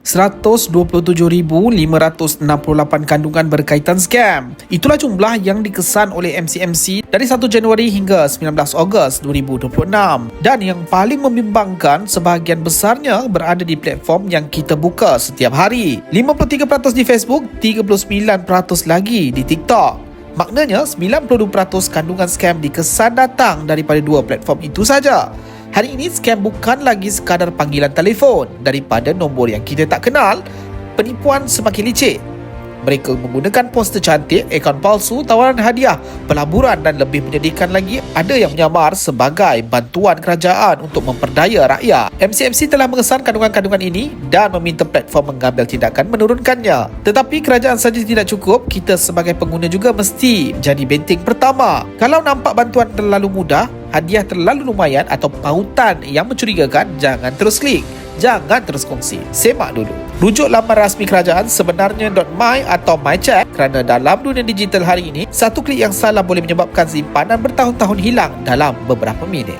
127,568 kandungan berkaitan skam. Itulah jumlah yang dikesan oleh MCMC dari 1 Januari hingga 19 Ogos 2026. Dan yang paling membimbangkan, sebahagian besarnya berada di platform yang kita buka setiap hari. 53% di Facebook, 39% lagi di TikTok. Maknanya 92% kandungan skam dikesan datang daripada dua platform itu saja. Hari ini skam bukan lagi sekadar panggilan telefon daripada nombor yang kita tak kenal. Penipuan semakin licik. Mereka menggunakan poster cantik, akaun palsu, tawaran hadiah, pelaburan dan lebih menyedihkan lagi, ada yang menyamar sebagai bantuan kerajaan untuk memperdaya rakyat. MCMC telah mengesan kandungan-kandungan ini dan meminta platform mengambil tindakan menurunkannya. Tetapi kerajaan saja tidak cukup, kita sebagai pengguna juga mesti menjadi benteng pertama. Kalau nampak bantuan terlalu mudah, hadiah terlalu lumayan atau pautan yang mencurigakan, jangan terus klik. Jangan terus kongsi. Semak dulu. Rujuk laman rasmi kerajaan sebenarnya .my atau mycheck, kerana dalam dunia digital hari ini, satu klik yang salah boleh menyebabkan simpanan bertahun-tahun hilang dalam beberapa minit.